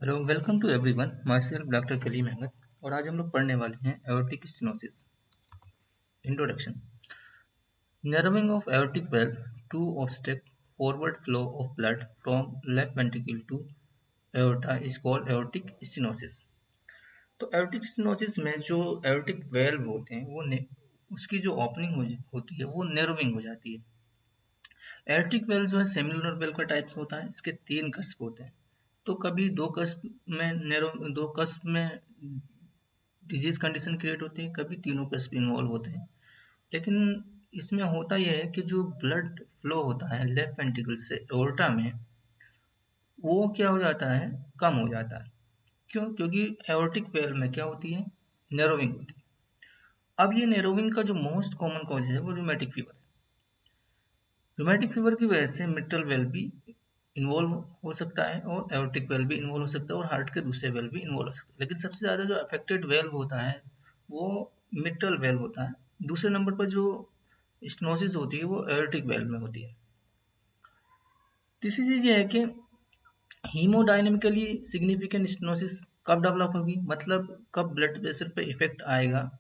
Hello welcome to everyone my self doctor Kaleem Ahmed. और आज हम लोग पढ़ने वाले हैं aortic stenosis. Introduction. Narrowing of aortic valve to obstruct forward flow of blood from left ventricle to aorta is called aortic stenosis। तो aortic stenosis में जो एओर्टिक वेल्व होते हैं उसकी जो ओपनिंग होती है वो नर्विंग हो जाती है। एओर्टिक वेल्व जो है सेमिलुनर वेल्व का टाइप होता है। इसके 3 कस्प होते हैं। तो कभी दो कस्प में डिजीज कंडीशन क्रिएट होती है, कभी तीनों कस्प इन्वॉल्व होते हैं। लेकिन इसमें होता यह है कि जो ब्लड फ्लो होता है लेफ्ट वेंट्रिकल से एओर्टा में, वो क्या हो जाता है, कम हो जाता है। क्योंकि एओर्टिक वेल्व में क्या होती है, नैरोविंग होती है। अब ये नैरोविंग का जो मोस्ट कॉमन कॉज है वो रूमेटिक फीवर है। रूमेटिक फीवर की वजह से मिट्रल वेल्व भी इन्वॉल्व हो सकता है और एओर्टिक वेल्व भी इन्वॉल्व हो सकता है और हार्ट के दूसरे वेल्व भी इन्वॉल्व हो सकते हैं। लेकिन सबसे ज़्यादा जो अफेक्टेड वेल्व होता है वो मिट्रल वेल्व होता है। दूसरे नंबर पर जो स्टेनोसिस होती है वो एओर्टिक वेल्व में होती है। तीसरी चीज़ ये है कि हीमोडायनेमिकली सिग्निफिकेंट स्टेनोसिस कब डेवलप होगी, मतलब कब ब्लड प्रेशर पे इफेक्ट आएगा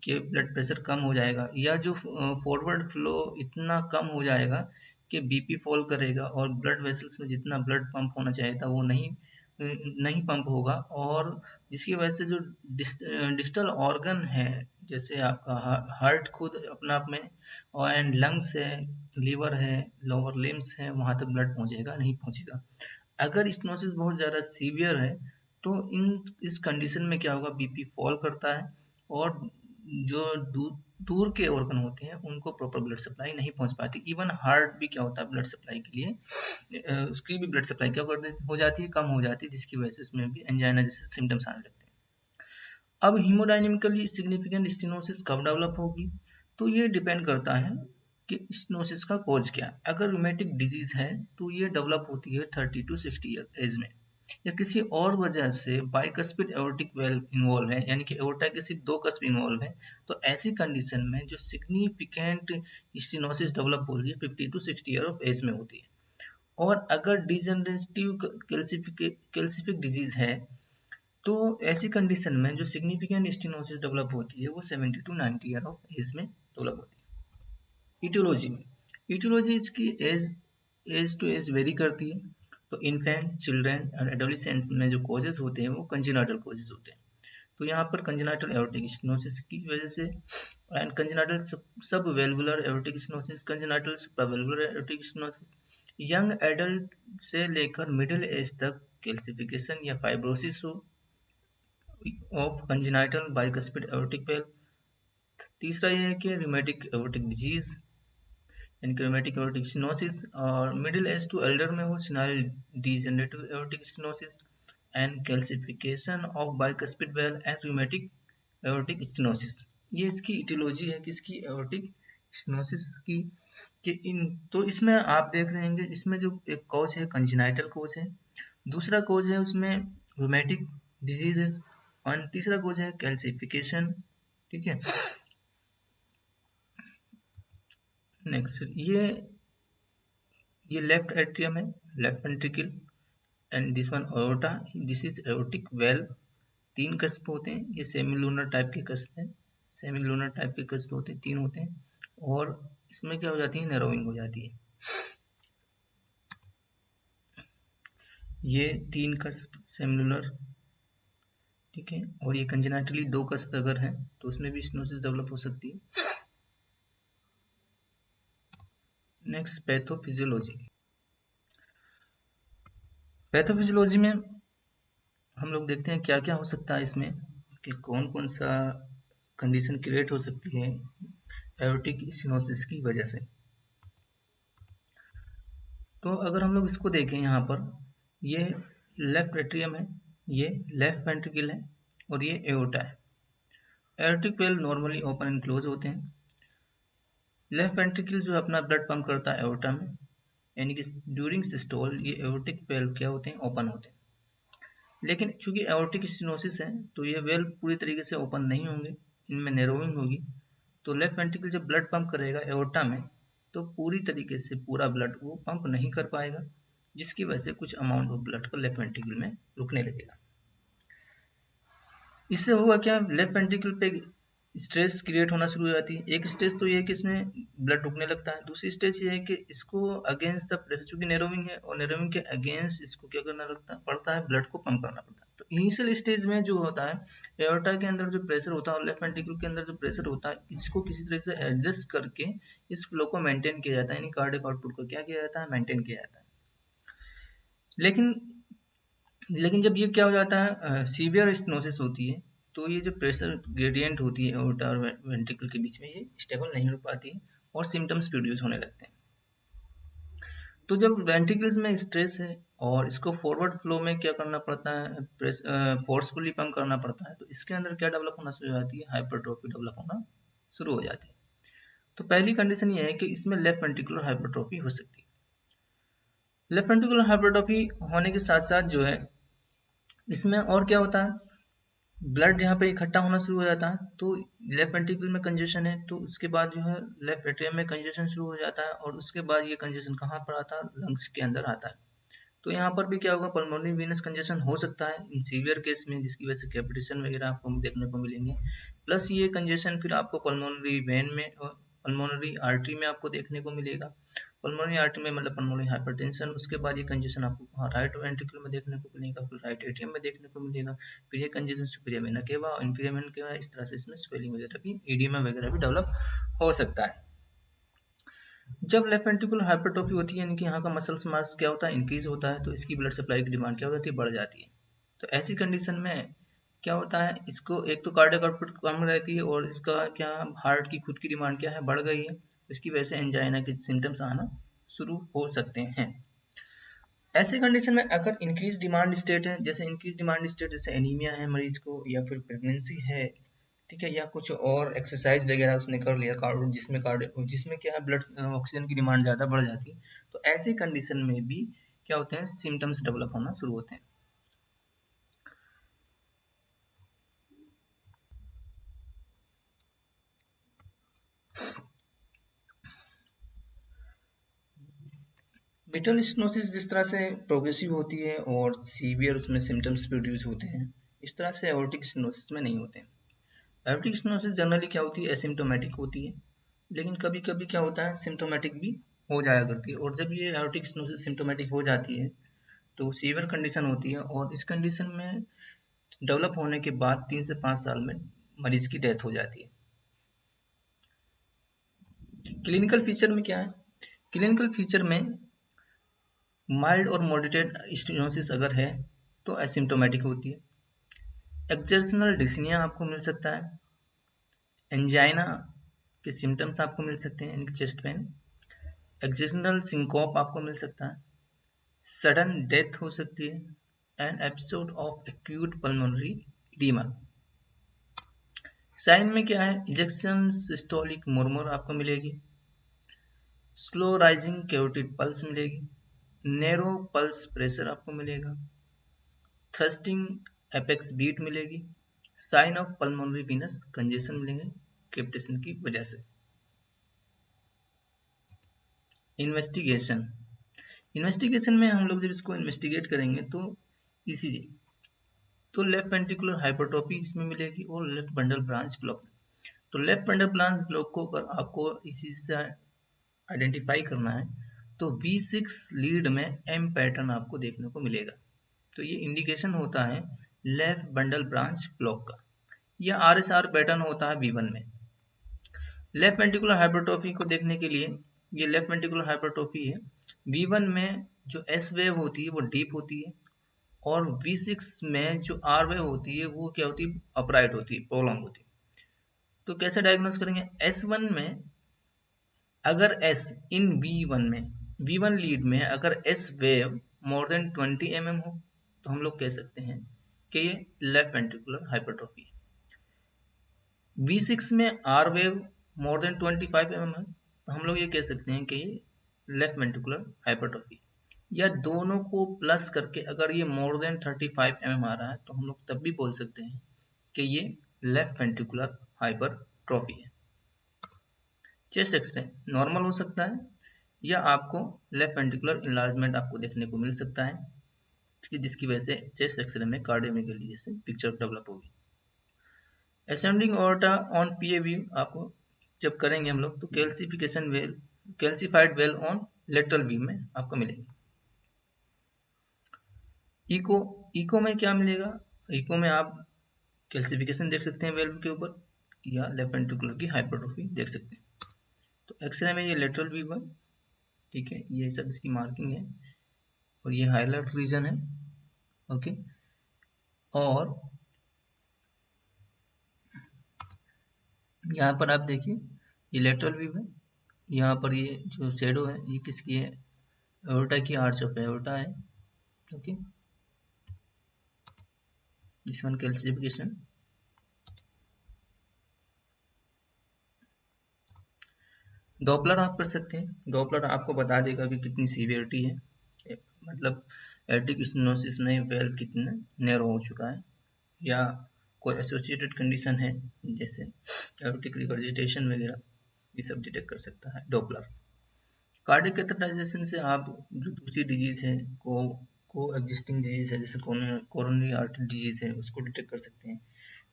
कि ब्लड प्रेशर कम हो जाएगा, या जो फॉरवर्ड फ्लो इतना कम हो जाएगा कि बीपी फॉल करेगा और ब्लड वेसल्स में जितना ब्लड पंप होना चाहिए था वो नहीं पंप होगा। और जिसकी वजह से जो डिस्टल ऑर्गन है, जैसे आपका हार्ट खुद अपना आप में, और एंड लंग्स है, लीवर है, लोअर लिम्स है, वहां तक ब्लड पहुंचेगा नहीं पहुंचेगा। अगर स्टेनोसिस बहुत ज़्यादा सीवियर है तो इस कंडीशन में क्या होगा, बीपी फॉल करता है और जो दूर के ऑर्गन होते हैं उनको प्रॉपर ब्लड सप्लाई नहीं पहुंच पाती। इवन हार्ट भी क्या होता है, ब्लड सप्लाई के लिए उसकी भी ब्लड सप्लाई क्या हो जाती है, कम हो जाती है, जिसकी वजह से उसमें भी एंजाइना जैसे सिम्टम्स आने लगते हैं। अब हीमोडायनेमिकली सिग्निफिकेंट स्टेनोसिस कब डेवलप होगी, तो ये डिपेंड करता है कि स्टेनोसिस का कॉज क्या है। अगर रूमेटिक डिजीज है तो ये डेवलप होती है 30 टू 60 ईयर एज में, या किसी और वजह से बाइकस्पिड एओर्टिक वेल्व इन्वॉल्व है, यानी कि एओर्टा के सिर्फ 2 कस्प इन्वॉल्व है, तो ऐसी कंडीशन में जो सिग्निफिकेंट स्टेनोसिस डेवलप हो रही है 50 टू 60 ईयर ऑफ एज में होती है। और अगर डिजनरेटिव कैल्सिफिक डिजीज है तो ऐसी कंडीशन में जो सिग्निफिकेंट स्टेनोसिस डेवलप होती है वो 70 टू 90 ईयर ऑफ एज में डेवलप होती है। इटियोलॉजी में, इटियोलॉजी इसकी एज टू एज वेरी करती है। तो इन्फेंट, चिल्ड्रन और एडोलिसेंट्स में जो कॉजेज होते हैं वो कंजेनाइटल कॉजेज होते हैं। तो यहाँ पर कंजेनाइटल एओर्टिक स्टेनोसिस की वजह से, and congenital sub valvular aortic stenosis, congenital supravalvular aortic stenosis, young adult से लेकर मिडिल एज तक कैल्सिफिकेशन या फाइब्रोसिस हो of congenital bicuspid aortic valve. तीसरा ये है कि रूमेटिक एओर्टिक डिजीज, यानी कि रूमेटिक एओर्टिक स्टेनोसिस, और मिडिल एज टू एल्डर में हो senile degenerative aortic stenosis and calcification of bicuspid valve and rheumatic aortic stenosis. ये इसकी इटियोलॉजी है किसकी, एओर्टिक स्टेनोसिस की। कि इन तो इसमें आप देख रहे हैं, इसमें जो एक कॉज है कंजेनाइटल कॉज है, दूसरा कॉज है उसमें रूमेटिक डिजीजेस, और तीसरा कॉज है कैल्सिफिकेशन। ठीक है। नेक्स्ट ये लेफ्ट एट्रियम है, left ventricle, and this one aorta, this is aortic valve. 3 cusp होते हैं, ये सेमिलूनर टाइप के कस्प हैं, सेमिलूनर टाइप के कस्प होते हैं, 3 होते हैं। और इसमें क्या हो जाती है, नैरोइंग हो जाती है। ये 3 कस्प सेमिलुलर, ठीक है, और ये कंजेनाइटली 2 कस्प अगर है तो उसमें भी स्टेनोसिस डेवलप हो सकती है। Next pathophysiology. पैथोफिजियोलॉजी में हम लोग देखते हैं क्या क्या हो सकता है इसमें, कि कौन कौन सा कंडीशन क्रिएट हो सकती है एओर्टिक स्टेनोसिस की वजह से। तो अगर हम लोग इसको देखें, यहाँ पर ये लेफ्ट एट्रियम है, ये लेफ्ट वेंट्रिकल है, और ये एओर्टा है। Aortic valve normally open and close होते हैं। लेफ्ट वेंट्रिकल जो अपना ब्लड पंप करता है एओर्टा में, यानी कि ड्यूरिंग सिस्टोल ये एओर्टिक वेल्व क्या होते हैं, ओपन होते हैं। लेकिन चूंकि एओर्टिक स्टेनोसिस है तो ये वेल्व पूरी तरीके से ओपन नहीं होंगे, इनमें नैरोइंग होगी। तो लेफ्ट वेंट्रिकल जब ब्लड पंप करेगा एओर्टा में तो पूरी तरीके से पूरा ब्लड वो पंप नहीं कर पाएगा, जिसकी वजह से कुछ अमाउंट ऑफ ब्लड को लेफ्ट वेंट्रिकल में रुकने लगेगा। इससे होगा क्या, लेफ्ट वेंट्रिकल पे स्ट्रेस क्रिएट होना शुरू हो जाती है। एक स्टेज तो ये है कि इसमें ब्लड रुकने लगता है, दूसरी स्टेज ये है कि इसको अगेंस्ट द प्रेशर, चूंकि नैरोविंग है और नैरोविंग के अगेंस्ट इसको क्या करना पड़ता है, ब्लड को पंप करना पड़ता है। तो इनिशियल स्टेज में जो होता है, एओर्टा के अंदर जो प्रेशर होता है और लेफ्ट वेंट्रिकल के अंदर जो प्रेशर होता है, इसको किसी तरह से एडजस्ट करके इस फ्लो को मेंटेन किया जाता है, यानी कार्डियक आउटपुट को क्या किया जाता है, मेंटेन किया जाता है। लेकिन जब ये क्या हो जाता है, सीवियर स्टेनोसिस होती है, तो ये जो प्रेशर ग्रेडियंट होती है एओर्टा और वेंट्रिकल के बीच में, ये स्टेबल नहीं हो पाती और सिम्टम्स प्रोड्यूस होने लगते हैं। तो जब वेंट्रिकल्स में स्ट्रेस है और इसको फॉरवर्ड फ्लो में क्या करना पड़ता है, फोर्सफुली पंप करना पड़ता है, तो इसके अंदर क्या डेवलप होना शुरू हो जाती है, हाइपरट्रोफी डेवलप होना शुरू हो जाती है। तो पहली कंडीशन ये है कि इसमें लेफ्ट वेंट्रिकुलर हाइपरट्रोफी हो सकती है। लेफ्ट वेंट्रिकुलर हाइपरट्रोफी होने के साथ साथ जो है, इसमें और क्या होता है, ब्लड यहाँ पे इकट्ठा होना शुरू हो जाता है। तो लेफ्ट वेंट्रिकल में कंजेशन है, तो उसके बाद जो है लेफ्ट एट्रियम में कंजेशन शुरू हो जाता है, और उसके बाद ये कंजेशन कहाँ पर आता है, लंग्स के अंदर आता है। तो यहाँ पर भी क्या होगा, पल्मोनरी वीनस कंजेशन हो सकता है इन सीवियर केस में, जिसकी वजह से कैपिटेशन वगैरह आपको देखने को मिलेंगे। प्लस ये कंजेशन फिर आपको पल्मोनरी वेन में, पल्मोनरी आर्टरी में आपको देखने को मिलेगा। पल्मोनरी आर्टरी में मतलब पल्मोनरी हाइपरटेंशन, उसके बाद ये कंजेशन आपको राइट वेंट्रिकल में देखने को मिलेगा, फिर राइट एट्रियम में देखने को मिलेगा, फिर ये congestion superior vena cava, inferior vena cava, इस तरह से इसमें स्वेलिंग वगैरह भी, एडिमा वगैरह भी डेवलप हो सकता है। जब लेफ्ट वेंट्रिकुलर हाइपरट्रोफी होती है, यानी कि यहाँ का मसल्स मास क्या होता है, इंक्रीज होता है, तो इसकी ब्लड सप्लाई की डिमांड क्या हो जाती है, बढ़ जाती है। तो ऐसी कंडीशन में क्या होता है, इसको एक तो कार्डियक आउटपुट कम रहती है और इसका क्या, हार्ट की खुद की डिमांड क्या है, बढ़ गई है, इसकी वजह से एंजाइना के सिम्टम्स आना शुरू हो सकते हैं। ऐसे कंडीशन में अगर इंक्रीज डिमांड स्टेट है, जैसे इंक्रीज डिमांड स्टेट जैसे एनीमिया है मरीज को, या फिर प्रेगनेंसी है, ठीक है, या कुछ और एक्सरसाइज वगैरह उसने कर लिया, जिसमें क्या है, ब्लड ऑक्सीजन की डिमांड ज़्यादा बढ़ जाती है, तो ऐसी कंडीशन में भी क्या होते हैं, सिम्टम्स डेवलप होना शुरू होते हैं। ब्रिटल स्टेनोसिस जिस तरह से प्रोग्रेसिव होती है और सीवियर उसमें सिम्टम्स प्रोड्यूस होते हैं, इस तरह से एओर्टिक स्टेनोसिस में नहीं होते हैं। एओर्टिक स्टेनोसिस जनरली क्या होती है, एसिम्टोमेटिक होती है, लेकिन कभी कभी क्या होता है, सिम्टोमेटिक भी हो जाया करती है। और जब ये एओर्टिक स्टेनोसिस सिम्टोमेटिक हो जाती है, तो सीवियर कंडीशन होती है, और इस कंडीशन में डेवलप होने के बाद 3 से 5 साल में मरीज की डेथ हो जाती है। क्लिनिकल फीचर में क्या है, क्लिनिकल फीचर में माइल्ड और मॉडरेट स्टेनोसिस अगर है तो एसिम्टोमेटिक होती है, एक्सर्शनल डिस्निया आपको मिल सकता है, एंजाइना के सिम्टम्स आपको मिल सकते हैं, यानी चेस्ट पेन, एक्सर्शनल सिंकोप आपको मिल सकता है, सडन डेथ हो सकती है, and episode of acute pulmonary oedema. Sign में क्या है, इजेक्शन सिस्टोलिक मुरमुर आपको मिलेगी, स्लो राइजिंग कैरोटिड पल्स मिलेगी, नैरो पल्स प्रेशर आपको मिलेगा, थ्रस्टिंग एपेक्स बीट मिलेगी, sign of pulmonary venous congestion मिलेंगे कैपिटेशन की वजह से। इन्वेस्टिगेशन, इन्वेस्टिगेशन में हम लोग जब इसको इन्वेस्टिगेट करेंगे तो ईसीजी, तो लेफ्ट वेंट्रिकुलर हाइपरट्रोफी इसमें मिलेगी और लेफ्ट बंडल ब्रांच ब्लॉक। तो लेफ्ट बंडल ब्रांच ब्लॉक को अगर आपको इसी से आइडेंटिफाई करना है, तो V6 लीड में M पैटर्न आपको देखने को मिलेगा। तो ये इंडिकेशन होता है लेफ्ट बंडल ब्रांच ब्लॉक का, या RSR पैटर्न होता है V1 में। लेफ्ट वेंट्रिकुलर हाइपरट्रोफी को देखने के लिए, ये लेफ्ट वेंट्रिकुलर हाइपरट्रोफी है, V1 में जो S वेव होती है वो डीप होती है, और V6 में जो R वेव होती है वो क्या होती है, अपराइट होती है, प्रोलॉन्ग होती है। तो कैसे डायग्नोस करेंगे, S1 में अगर S इन V1 में, V1 लीड में अगर S wave more than 20 mm हो, तो हम लोग कह सकते हैं कि ये लेफ्ट वेंट्रिकुलर हाइपरट्रोफी है। V6 में R wave more than 25 mm है, तो हम लोग ये कह सकते हैं कि ये लेफ्ट वेंट्रिकुलर हाइपरट्रोफी। या दोनों को प्लस करके अगर ये मोर देन 35 mm आ रहा है, तो हम लोग तब भी बोल सकते हैं कि ये लेफ्ट वेंट्रिकुलर हाइपरट्रोफी है। चेस्ट एक्सरे नॉर्मल हो सकता है, या आपको लेफ्ट वेंट्रिकुलर इनलार्जमेंट आपको देखने को मिल सकता है, जिसकी वजह से चेस्ट एक्सरे में कार्डियोमेगाली जैसे पिक्चर डेवलप होगी। Ascending aorta on PA view आपको जब करेंगे हम लोग तो calcified well on lateral view में आपको मिलेगी। इको में क्या मिलेगा? इको में आप कैल्सिफिकेशन देख सकते हैं वेल्व के ऊपर, या लेफ्ट वेंट्रिकुलर की हाइपरट्रोफी देख सकते हैं। तो एक्सरे में ये लेटरल व्यू है, ठीक है, ये सब इसकी मार्किंग है और ये हाईलाइट रीजन है, ओके। और यहाँ पर आप देखिए ये लेटरल व्यू है, यहाँ पर ये जो शेडो है ये किसकी है? एओर्टा की आर्च ऑफ एओर्टा है, okay. This one calcification. Doppler आप कर सकते हैं, डॉपलर आपको बता देगा कि कितनी सीवियरिटी है, मतलब एर्टिक स्टेनोसिस में वेल्व कितना नैरो हो चुका है, या कोई एसोसिएटेड कंडीशन है जैसे एओर्टिक रिगर्जिटेशन वगैरह, ये सब डिटेक्ट कर सकता है डॉपलर। कार्डियक कैथेटराइजेशन से आप जो दूसरी डिजीज है को एग्जिस्टिंग डिजीज है जैसे कोरोनरी आर्टरी डिजीज है उसको डिटेक्ट कर सकते हैं,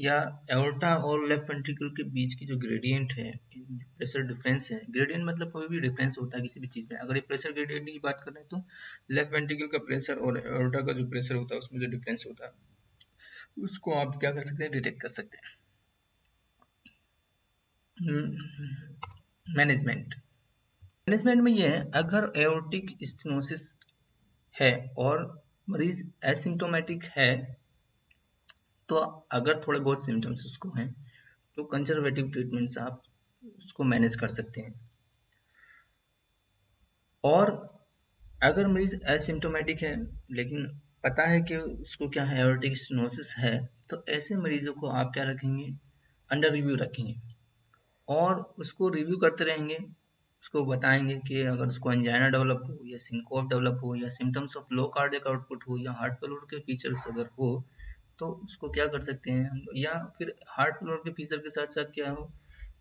या एओर्टा और लेफ्ट वेंट्रिकल के बीच की जो ग्रेडियंट है, प्रेशर डिफरेंस है, ग्रेडियंट मतलब कोई भी डिफरेंस होता है किसी भी चीज में, अगर ये प्रेशर ग्रेडियंट की बात कर रहे हैं तो लेफ्ट वेंट्रिकल का प्रेशर और एओर्टा का जो प्रेशर होता है उसमें जो डिफरेंस होता है उसको आप क्या कर सकते हैं? डिटेक्ट कर सकते हैं। मैनेजमेंट मैनेजमेंट में ये है, अगर एओर्टिक स्टेनोसिस है और मरीज एसिम्टोमेटिक है तो अगर थोड़े बहुत सिम्टम्स उसको हैं तो कंजर्वेटिव ट्रीटमेंट से आप उसको मैनेज कर सकते हैं। और अगर मरीज एसिम्टोमेटिक है लेकिन पता है कि उसको क्या है, एओर्टिक स्टेनोसिस है, तो ऐसे मरीजों को आप क्या रखेंगे? अंडर रिव्यू रखेंगे और उसको रिव्यू करते रहेंगे, उसको बताएंगे कि अगर उसको एंजाइना डेवलप हो या सिंकोप डेवलप हो या symptoms of low cardiac output हो या हार्ट फेल्योर के फीचर्स अगर हो तो उसको क्या कर सकते हैं हम, या फिर हार्ट फेल्योर के फीचर के साथ साथ क्या हो,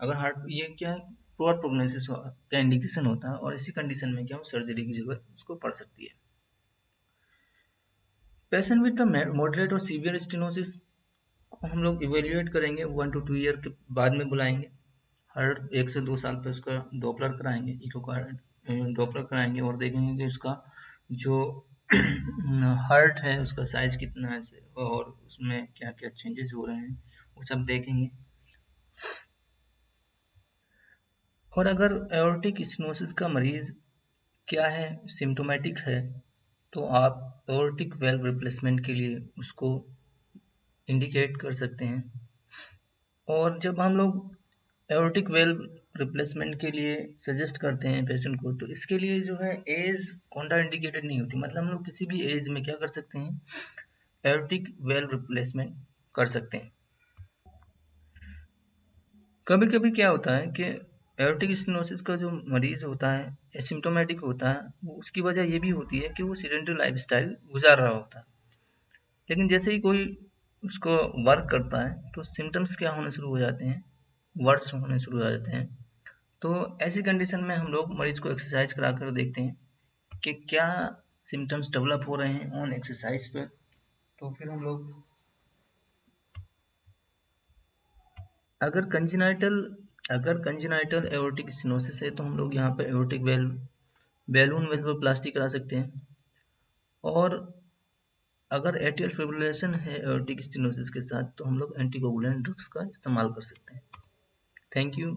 अगर हार्ट ये क्या है पुअर प्रोग्नोसिस का इंडिकेशन होता है और इसी कंडीशन में क्या हो सर्जरी की जरूरत उसको पड़ सकती है। पेशेंट विद द मॉडरेट और सीवियर स्टेनोसिस को हम लोग इवेल्युएट करेंगे 1 to 2 ईयर के बाद में बुलाएंगे, हर 1 से 2 साल पे उसका डॉपलर कराएंगे, इकोकार्ड डॉपलर कराएंगे और देखेंगे कि उसका जो हार्ट है उसका साइज कितना है और उसमें क्या क्या चेंजेस हो रहे हैं वो सब देखेंगे। और अगर एओर्टिक स्टेनोसिस का मरीज क्या है, सिम्टोमेटिक है, तो आप एओर्टिक वेल्व रिप्लेसमेंट के लिए उसको इंडिकेट कर सकते हैं। और जब हम लोग एओर्टिक वेल्व रिप्लेसमेंट के लिए सजेस्ट करते हैं पेशेंट को तो इसके लिए जो है एज कॉन्ट्रा इंडिकेटेड नहीं होती, मतलब हम लोग किसी भी एज में क्या कर सकते हैं? एओर्टिक वेल्व रिप्लेसमेंट कर सकते हैं। कभी कभी क्या होता है कि एओर्टिक स्टेनोसिस का जो मरीज होता है एसिम्टोमेटिक होता है, वो उसकी वजह ये भी होती है कि वो सीडेंटरी लाइफस्टाइल गुजार रहा होता है, लेकिन जैसे ही कोई उसको वर्क करता है तो सिम्टम्स क्या होने शुरू हो जाते हैं? वर्स होने शुरू हो जाते हैं। तो ऐसी कंडीशन में हम लोग मरीज को एक्सरसाइज करा कर देखते हैं कि क्या सिम्टम्स डेवलप हो रहे हैं ऑन एक्सरसाइज पर, तो फिर हम लोग अगर कंजेनाइटल एओर्टिक स्टेनोसिस है तो हम लोग यहाँ पे एओर्टिक बैलून वेल्वोप्लास्टी करा सकते हैं। और अगर एट्रियल फिब्रिलेशन है एओर्टिक स्टेनोसिस के साथ तो हम लोग एंटीकोगुलेंट ड्रग्स का इस्तेमाल कर सकते हैं। Thank you.